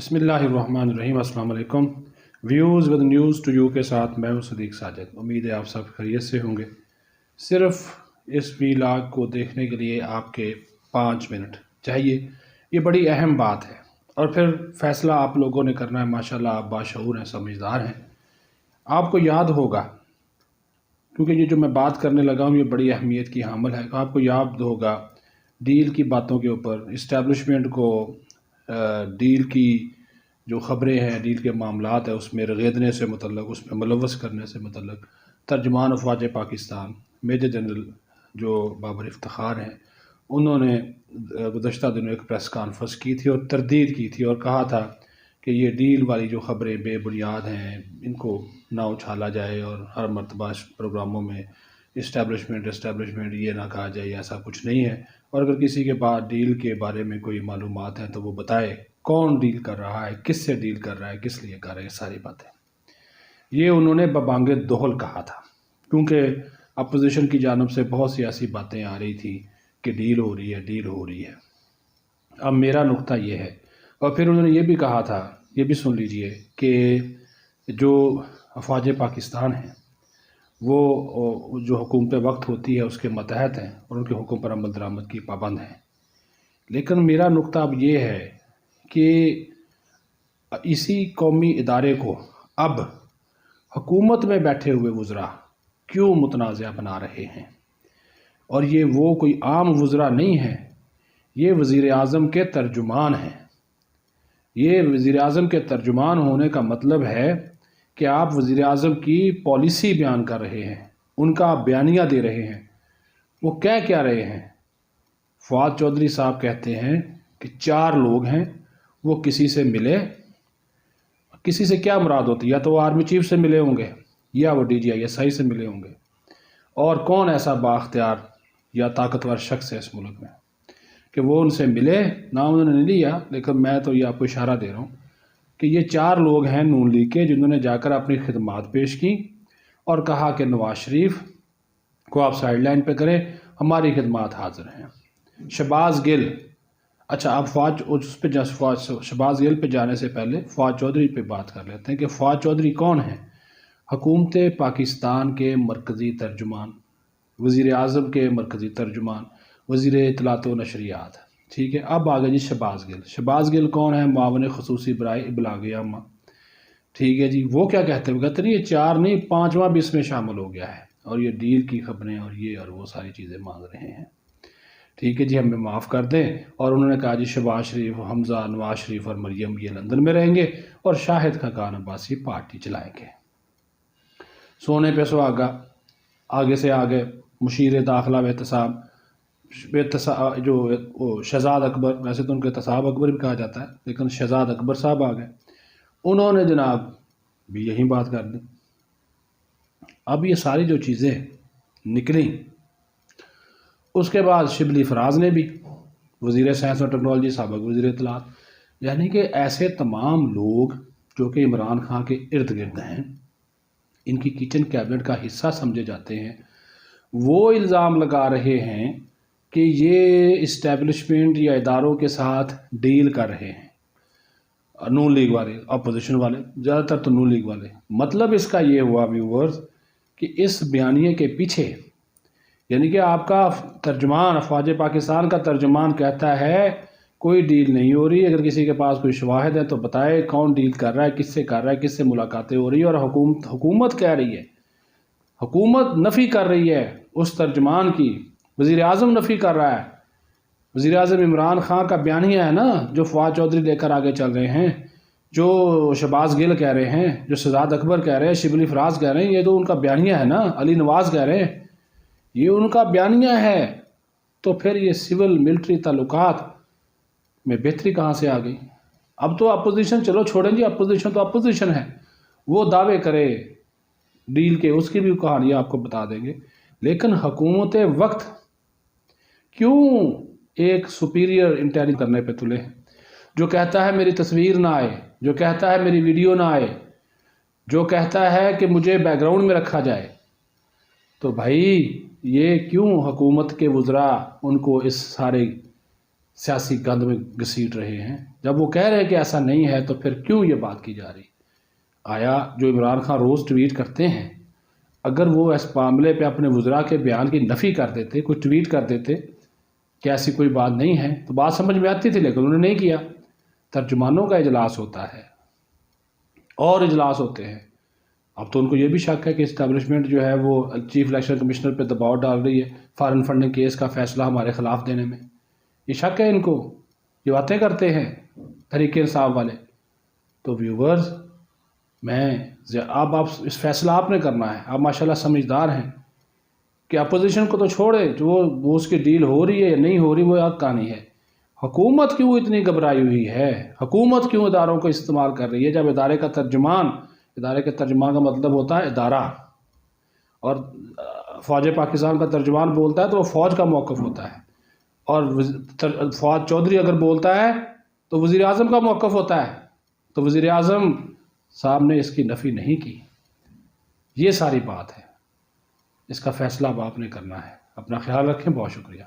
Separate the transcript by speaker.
Speaker 1: बिस्मिल्लाहिर्रहमानिर्रहीम। अस्सलाम वालेकुम views with news to you के साथ मैं हूं सदीक साजिद। उम्मीद है आप सब खैरियत से होंगे। सिर्फ़ इस वीलॉग को देखने के लिए आपके 5 मिनट चाहिए। ये बड़ी अहम बात है और फिर फ़ैसला आप लोगों ने करना है। माशाल्लाह आप बाशऊर हैं, समझदार हैं। आपको याद होगा, क्योंकि ये जो मैं बात करने लगा हूँ ये बड़ी अहमियत की हामिल है। आपको याद होगा डील की बातों के ऊपर, इस्टेब्लिशमेंट को डील की जो ख़बरें हैं, डील के मामलात है उसमें रगेदने से मुतल्लक़, उसमें मुलव्वस करने से मुतल्लक़ तर्जुमान अफ़वाज पाकिस्तान मेजर जनरल जो बाबर इफ्तिखार हैं, उन्होंने गुज़श्ता दिनों एक प्रेस कॉन्फ्रेंस की थी और तरदीद की थी और कहा था कि ये डील वाली जो ख़बरें बेबुनियाद हैं, इनको ना उछाला जाए और हर मरतबा प्रोग्रामों में इस्टेब्लिशमेंट ये ना कहा जाए ऐसा कुछ नहीं है। और अगर किसी के पास डील के बारे में कोई मालूमात है तो वो बताए कौन डील कर रहा है, किससे डील कर रहा है, किस लिए कर रहा है, सारी बातें ये उन्होंने बबांगे दोहल कहा था। क्योंकि अपोजिशन की जानब से बहुत सी ऐसी बातें आ रही थी कि डील हो रही है, डील हो रही है। अब मेरा नुक्ता ये है, और फिर उन्होंने ये भी कहा था, ये भी सुन लीजिए कि जो अफ़वाज पाकिस्तान हैं वो जो हुकूमत वक्त होती है उसके मतहत हैं और उनके हुक्म पर अमल दरामद की पाबंद हैं। लेकिन मेरा नुक्ता अब ये है कि इसी कौमी इदारे को अब हुकूमत में बैठे हुए वज़रा क्यों मुतनाज़ा बना रहे हैं। और ये वो कोई आम वज़रा नहीं है, ये वज़ीर आज़म के तर्जुमान हैं। ये वज़ीर आज़म के तर्जुमान होने का मतलब है कि आप वज़ीर आज़म की पॉलिसी बयान कर रहे हैं, उनका आप बयानिया दे रहे हैं। वो कह क्या रहे हैं? फवाद चौधरी साहब कहते हैं कि 4 लोग हैं, वो किसी से मिले। किसी से क्या मुराद होती है? या तो वो आर्मी चीफ से मिले होंगे या वो DGI से मिले होंगे। और कौन ऐसा बाख्तियार या ताकतवर शख्स है इस मुल्क में कि वो उनसे मिले? नाम उन्होंने नहीं लिया, लेकिन मैं तो ये आपको इशारा दे रहा हूँ कि ये 4 लोग हैं नून लीग के, जिन्होंने जाकर अपनी खिदमात पेश की और कहा कि नवाज शरीफ को आप साइड लाइन पर करें, हमारी खिदमात हाजिर हैं। शहबाज गिल, अच्छा आप शहबाज गिल पे जाने से पहले फवाद चौधरी पे बात कर लेते हैं कि फवाद चौधरी कौन है? हुकूमत पाकिस्तान के मरकज़ी तर्जुमान, वज़ीर आज़म के मरकज़ी तर्जुमान, वज़ीर इत्तलात व नशरियात। ठीक है, अब आ गए जी शहबाज गिल। शहबाज गिल कौन है? मुआवन ख़ुसूसी बराए इबलाग अम्मा। ठीक है जी, वो क्या कहते हैं? वो कहते नहीं ये 4 नहीं 5वां भी इसमें शामिल हो गया है और ये डील की ख़बरें और ये और वो सारी चीज़ें मांग रहे हैं। ठीक है जी, हमें माफ़ कर दें। और उन्होंने कहा जी शहबाज शरीफ, हमज़ा, नवाज शरीफ और मरियम ये लंदन में रहेंगे और शाहिद खान अब्बासी पार्टी चलाएंगे। सोने पे सुहागा, आगे से आगे मुशीर दाखिला एहतसाब जो शहजाद अकबर, वैसे तो उनके एहतसाब अकबर भी कहा जाता है, लेकिन शहजाद अकबर साहब आ गए। उन्होंने जनाब भी यही बात कर दी। अब ये सारी जो चीज़ें निकली, उसके बाद शिबली फराज ने भी, वज़ीर साइंस और टेक्नोलॉजी, साबिक़ वज़ीर इत्तलात, यानी कि ऐसे तमाम लोग जो कि इमरान खान के इर्द गिर्द हैं, इनकी किचन कैबिनेट का हिस्सा समझे जाते हैं, वो इल्ज़ाम लगा रहे हैं कि ये इस्टेब्लिशमेंट या इदारों के साथ डील कर रहे हैं नून लीग वाले, अपोजिशन वाले, ज़्यादातर तो नून लीग वाले। मतलब इसका ये हुआ व्यूवर्स कि इस बयानिए के पीछे, यानी कि आपका तर्जुमान, अफ़वाज पाकिस्तान का तर्जुमान कहता है कोई डील नहीं हो रही। अगर किसी के पास कोई शवाहिद है तो बताए कौन डील कर रहा है, किससे कर रहा है, किससे मुलाकातें हो रही है। और हुकूमत कह रही है, हुकूमत नफ़ी कर रही है उस तर्जुमान की, वज़ीर आज़म नफ़ी कर रहा है। वज़ीर आज़म इमरान खान का बयानिया है ना, जो फवाद चौधरी लेकर आगे चल रहे हैं, जो शहबाज गिल कह रहे हैं, जो शहजाद अकबर कह रहे हैं, शिबली फराज कह रहे हैं, ये तो उनका बयानिया है ना। अली नवाज कह रहे हैं, ये उनका बयानिया है। तो फिर ये सिविल मिलिट्री ताल्लुकात में बेहतरी कहाँ से आ गई? अब तो अपोजिशन, चलो छोड़ें जी, अपोजिशन तो अपोजिशन है, वो दावे करे डील के, उसकी भी कहानियाँ आपको बता देंगे। लेकिन हुकूमत वक्त क्यों एक सुपीरियर इंटेलिजेंस करने पे तुले हैं? जो कहता है मेरी तस्वीर ना आए, जो कहता है मेरी वीडियो ना आए, जो कहता है कि मुझे बैकग्राउंड में रखा जाए, तो भाई ये क्यों हुकूमत के वज़रा उनको इस सारे سیاسی گند میں گھسیٹ رہے ہیں۔ جب وہ کہہ رہے ہیں کہ ایسا نہیں ہے تو پھر کیوں یہ بات کی جا رہی؟ آیا جو عمران خان روز ٹویٹ کرتے ہیں، اگر وہ اس معاملے پہ اپنے وزراء کے بیان کی نفی کر دیتے، کوئی ٹویٹ کر دیتے کہ ایسی کوئی بات نہیں ہے، تو بات سمجھ میں آتی تھی، لیکن انہوں نے نہیں کیا۔ ترجمانوں کا اجلاس ہوتا ہے اور اجلاس ہوتے ہیں۔ اب تو ان کو یہ بھی شک ہے کہ اسٹیبلشمنٹ جو ہے وہ چیف الیکشن کمشنر پہ دباؤ ڈال رہی ہے فارن فنڈنگ کیس کا فیصلہ ہمارے خلاف دینے میں۔ یہ شک ہے ان کو، یہ باتیں کرتے ہیں تحریک انصاف والے۔ تو ویورز، آپ اس فیصلہ آپ نے کرنا ہے۔ آپ ماشاءاللہ سمجھدار ہیں کہ اپوزیشن کو تو چھوڑے، جو وہ اس کی ڈیل ہو رہی ہے یا نہیں ہو رہی وہ ایک کہانی ہے۔ حکومت کیوں اتنی گھبرائی ہوئی ہے؟ حکومت کیوں اداروں کو استعمال کر رہی ہے؟ جب ادارے کا ترجمان کا مطلب ہوتا ہے ادارہ، اور فوج پاکستان کا ترجمان بولتا ہے تو وہ فوج کا موقف ہوتا ہے، اور فواد چودھری اگر بولتا ہے تو وزیر اعظم کا موقف ہوتا ہے۔ تو وزیر اعظم صاحب نے اس کی نفی نہیں کی۔ یہ ساری بات ہے، اس کا فیصلہ اب آپ نے کرنا ہے۔ اپنا خیال رکھیں، بہت شکریہ۔